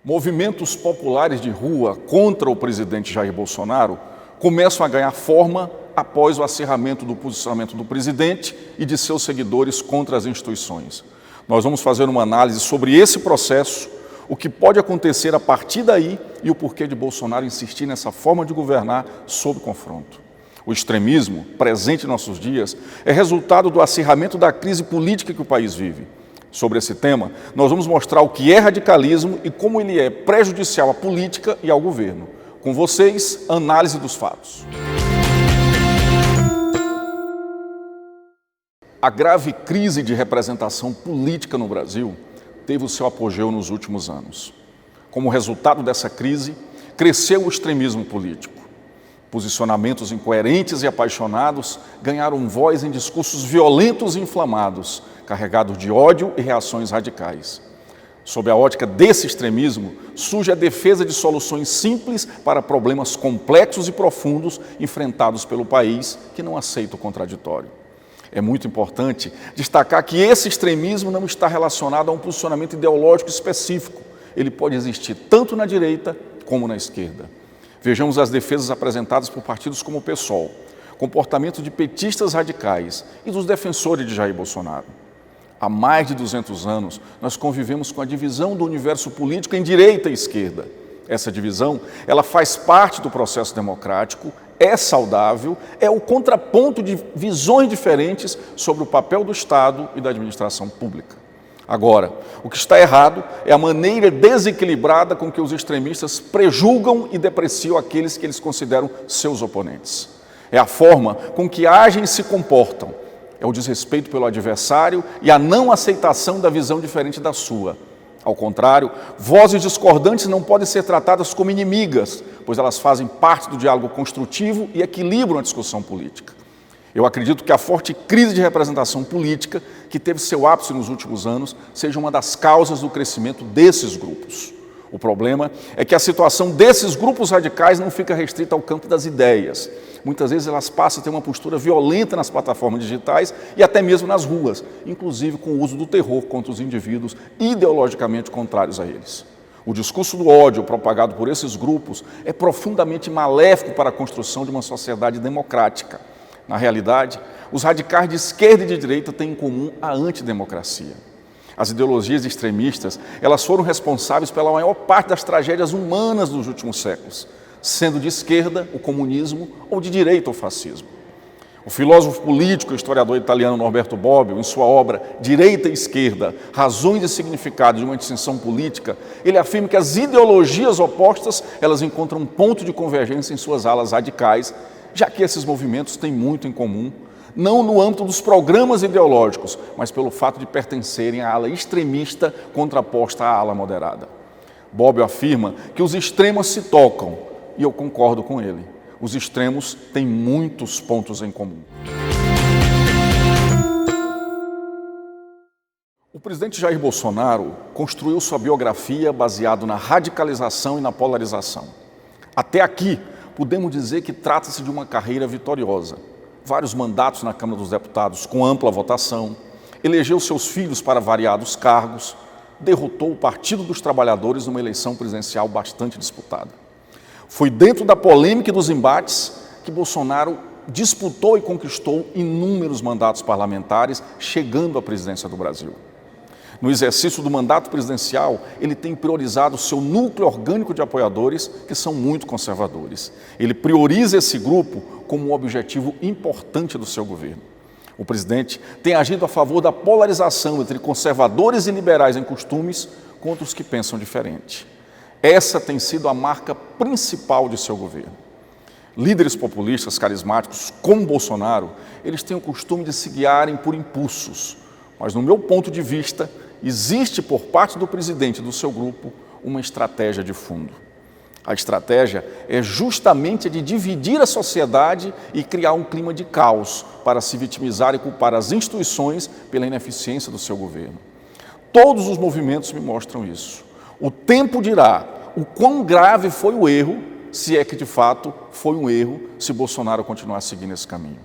Movimentos populares de rua contra o presidente Jair Bolsonaro começam a ganhar forma após o acirramento do posicionamento do presidente e de seus seguidores contra as instituições. Nós vamos fazer uma análise sobre esse processo, o que pode acontecer a partir daí e o porquê de Bolsonaro insistir nessa forma de governar sob confronto. O extremismo, presente em nossos dias, é resultado do acirramento da crise política que o país vive. Sobre esse tema, nós vamos mostrar o que é radicalismo e como ele é prejudicial à política e ao governo. Com vocês, análise dos fatos. A grave crise de representação política no Brasil teve o seu apogeu nos últimos anos. Como resultado dessa crise, cresceu o extremismo político. Posicionamentos incoerentes e apaixonados ganharam voz em discursos violentos e inflamados, carregados de ódio e reações radicais. Sob a ótica desse extremismo, surge a defesa de soluções simples para problemas complexos e profundos enfrentados pelo país, que não aceita o contraditório. É muito importante destacar que esse extremismo não está relacionado a um posicionamento ideológico específico. Ele pode existir tanto na direita como na esquerda. Vejamos as defesas apresentadas por partidos como o PSOL, comportamento de petistas radicais e dos defensores de Jair Bolsonaro. Há mais de 200 anos, nós convivemos com a divisão do universo político em direita e esquerda. Essa divisão, ela faz parte do processo democrático, é saudável, é o contraponto de visões diferentes sobre o papel do Estado e da administração pública. Agora, o que está errado é a maneira desequilibrada com que os extremistas prejulgam e depreciam aqueles que eles consideram seus oponentes. É a forma com que agem e se comportam. É o desrespeito pelo adversário e a não aceitação da visão diferente da sua. Ao contrário, vozes discordantes não podem ser tratadas como inimigas, pois elas fazem parte do diálogo construtivo e equilibram a discussão política. Eu acredito que a forte crise de representação política, que teve seu ápice nos últimos anos, seja uma das causas do crescimento desses grupos. O problema é que a situação desses grupos radicais não fica restrita ao campo das ideias. Muitas vezes elas passam a ter uma postura violenta nas plataformas digitais e até mesmo nas ruas, inclusive com o uso do terror contra os indivíduos ideologicamente contrários a eles. O discurso do ódio propagado por esses grupos é profundamente maléfico para a construção de uma sociedade democrática. Na realidade, os radicais de esquerda e de direita têm em comum a antidemocracia. As ideologias extremistas, elas foram responsáveis pela maior parte das tragédias humanas dos últimos séculos, sendo de esquerda o comunismo ou de direita o fascismo. O filósofo político e historiador italiano Norberto Bobbio, em sua obra Direita e Esquerda, Razões e Significado de uma Distinção Política, ele afirma que as ideologias opostas, elas encontram um ponto de convergência em suas alas radicais, já que esses movimentos têm muito em comum, não no âmbito dos programas ideológicos, mas pelo fato de pertencerem à ala extremista contraposta à ala moderada. Bobbio afirma que os extremos se tocam, e eu concordo com ele. Os extremos têm muitos pontos em comum. O presidente Jair Bolsonaro construiu sua biografia baseado na radicalização e na polarização. Até aqui, podemos dizer que trata-se de uma carreira vitoriosa. Vários mandatos na Câmara dos Deputados com ampla votação, elegeu seus filhos para variados cargos, derrotou o Partido dos Trabalhadores numa eleição presidencial bastante disputada. Foi dentro da polêmica e dos embates que Bolsonaro disputou e conquistou inúmeros mandatos parlamentares, chegando à presidência do Brasil. No exercício do mandato presidencial, ele tem priorizado o seu núcleo orgânico de apoiadores, que são muito conservadores. Ele prioriza esse grupo como um objetivo importante do seu governo. O presidente tem agido a favor da polarização entre conservadores e liberais em costumes contra os que pensam diferente. Essa tem sido a marca principal de seu governo. Líderes populistas carismáticos como Bolsonaro, eles têm o costume de se guiarem por impulsos, mas no meu ponto de vista, existe por parte do presidente e do seu grupo uma estratégia de fundo. A estratégia é justamente a de dividir a sociedade e criar um clima de caos para se vitimizar e culpar as instituições pela ineficiência do seu governo. Todos os movimentos me mostram isso. O tempo dirá o quão grave foi o erro, se é que de fato foi um erro, se Bolsonaro continuar seguindo esse caminho.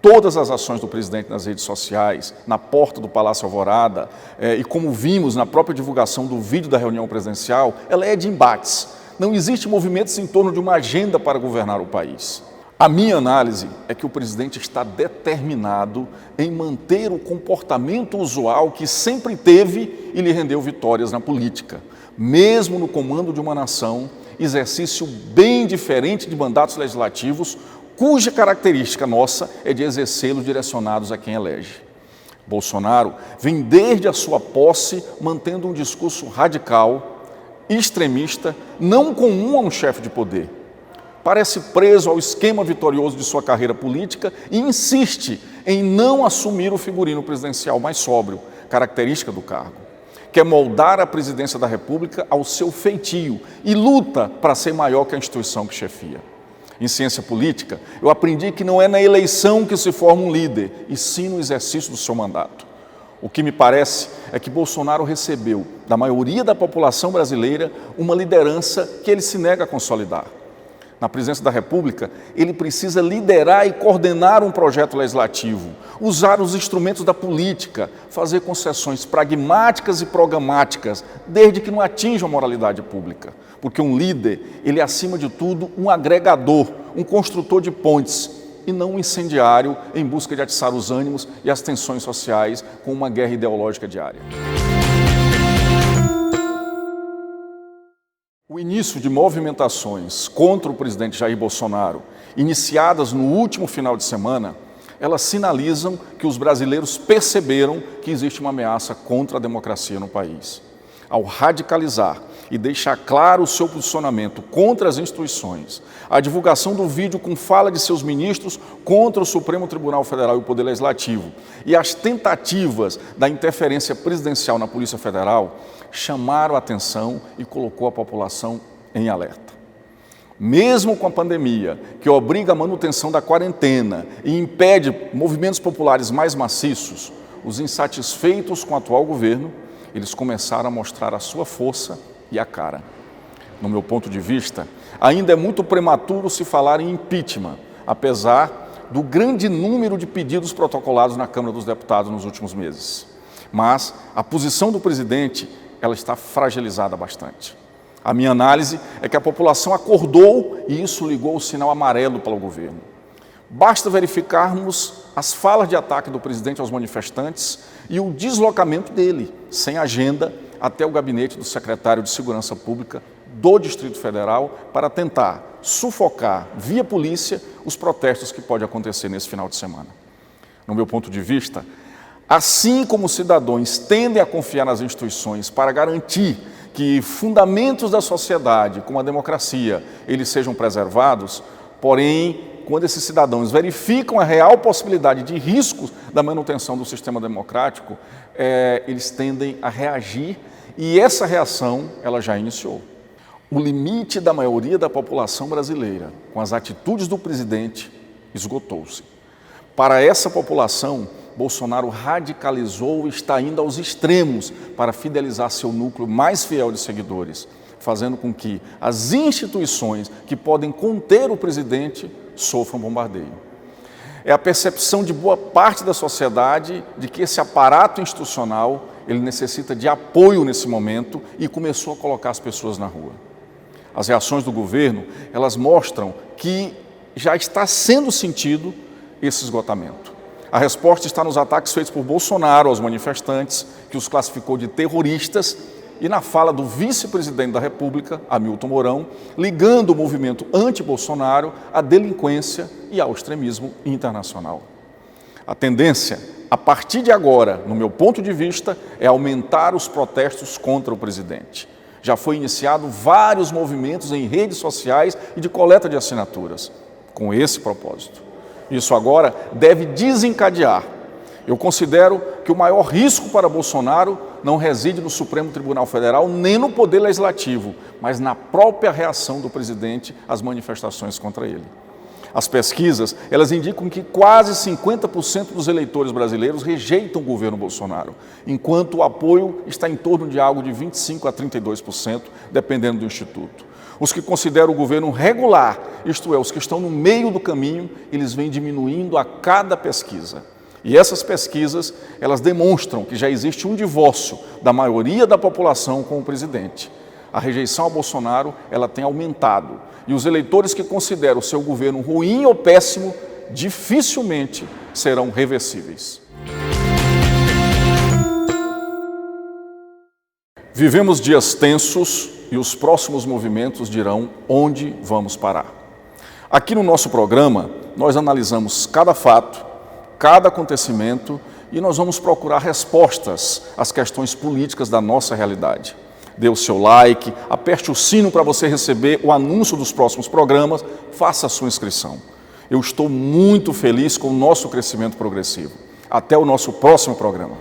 todas as ações do presidente nas redes sociais, na porta do Palácio Alvorada, e como vimos na própria divulgação do vídeo da reunião presidencial, ela é de embates. Não existe movimentos em torno de uma agenda para governar o país. A minha análise é que o presidente está determinado em manter o comportamento usual que sempre teve e lhe rendeu vitórias na política, mesmo no comando de uma nação, exercício bem diferente de mandatos legislativos, cuja característica nossa é de exercê-los direcionados a quem elege. Bolsonaro vem desde a sua posse mantendo um discurso radical, extremista, não comum a um chefe de poder. Parece preso ao esquema vitorioso de sua carreira política e insiste em não assumir o figurino presidencial mais sóbrio, característica do cargo. Quer moldar a presidência da República ao seu feitio e luta para ser maior que a instituição que chefia. Em ciência política, eu aprendi que não é na eleição que se forma um líder, e sim no exercício do seu mandato. O que me parece é que Bolsonaro recebeu, da maioria da população brasileira, uma liderança que ele se nega a consolidar. Na presidência da República, ele precisa liderar e coordenar um projeto legislativo, usar os instrumentos da política, fazer concessões pragmáticas e programáticas, desde que não atinjam a moralidade pública. Porque um líder, ele é, acima de tudo, um agregador, um construtor de pontes, e não um incendiário em busca de atiçar os ânimos e as tensões sociais com uma guerra ideológica diária. O início de movimentações contra o presidente Jair Bolsonaro, iniciadas no último final de semana, elas sinalizam que os brasileiros perceberam que existe uma ameaça contra a democracia no país. Ao radicalizar e deixar claro o seu posicionamento contra as instituições, a divulgação do vídeo com fala de seus ministros contra o Supremo Tribunal Federal e o Poder Legislativo e as tentativas da interferência presidencial na Polícia Federal chamaram a atenção e colocou a população em alerta. Mesmo com a pandemia, que obriga a manutenção da quarentena e impede movimentos populares mais maciços, os insatisfeitos com o atual governo, eles começaram a mostrar a sua força e a cara. No meu ponto de vista, ainda é muito prematuro se falar em impeachment, apesar do grande número de pedidos protocolados na Câmara dos Deputados nos últimos meses. Mas a posição do presidente, ela está fragilizada bastante. A minha análise é que a população acordou e isso ligou o sinal amarelo para o governo. Basta verificarmos as falas de ataque do presidente aos manifestantes e o deslocamento dele, sem agenda, até o gabinete do secretário de Segurança Pública do Distrito Federal para tentar sufocar, via polícia, os protestos que podem acontecer nesse final de semana. No meu ponto de vista, assim como os cidadãos tendem a confiar nas instituições para garantir que fundamentos da sociedade, como a democracia, eles sejam preservados, porém, quando esses cidadãos verificam a real possibilidade de riscos da manutenção do sistema democrático, eles tendem a reagir e essa reação ela já iniciou. O limite da maioria da população brasileira com as atitudes do presidente esgotou-se. Para essa população, Bolsonaro radicalizou e está indo aos extremos para fidelizar seu núcleo mais fiel de seguidores, fazendo com que as instituições que podem conter o presidente sofram bombardeio. É a percepção de boa parte da sociedade de que esse aparato institucional ele necessita de apoio nesse momento e começou a colocar as pessoas na rua. As reações do governo, elas mostram que já está sendo sentido esse esgotamento. A resposta está nos ataques feitos por Bolsonaro aos manifestantes, que os classificou de terroristas, e na fala do vice-presidente da República, Hamilton Mourão, ligando o movimento anti-Bolsonaro à delinquência e ao extremismo internacional. A tendência, a partir de agora, no meu ponto de vista, é aumentar os protestos contra o presidente. Já foi iniciado vários movimentos em redes sociais e de coleta de assinaturas, com esse propósito. Isso agora deve desencadear. Eu considero que o maior risco para Bolsonaro não reside no Supremo Tribunal Federal nem no Poder Legislativo, mas na própria reação do presidente às manifestações contra ele. As pesquisas, elas indicam que quase 50% dos eleitores brasileiros rejeitam o governo Bolsonaro, enquanto o apoio está em torno de algo de 25% a 32%, dependendo do instituto. Os que consideram o governo regular, isto é, os que estão no meio do caminho, eles vêm diminuindo a cada pesquisa. E essas pesquisas, elas demonstram que já existe um divórcio da maioria da população com o presidente. A rejeição ao Bolsonaro, ela tem aumentado. E os eleitores que consideram o seu governo ruim ou péssimo, dificilmente serão reversíveis. Vivemos dias tensos e os próximos movimentos dirão onde vamos parar. Aqui no nosso programa, nós analisamos cada fato, cada acontecimento e nós vamos procurar respostas às questões políticas da nossa realidade. Dê o seu like, aperte o sino para você receber o anúncio dos próximos programas, faça a sua inscrição. Eu estou muito feliz com o nosso crescimento progressivo. Até o nosso próximo programa.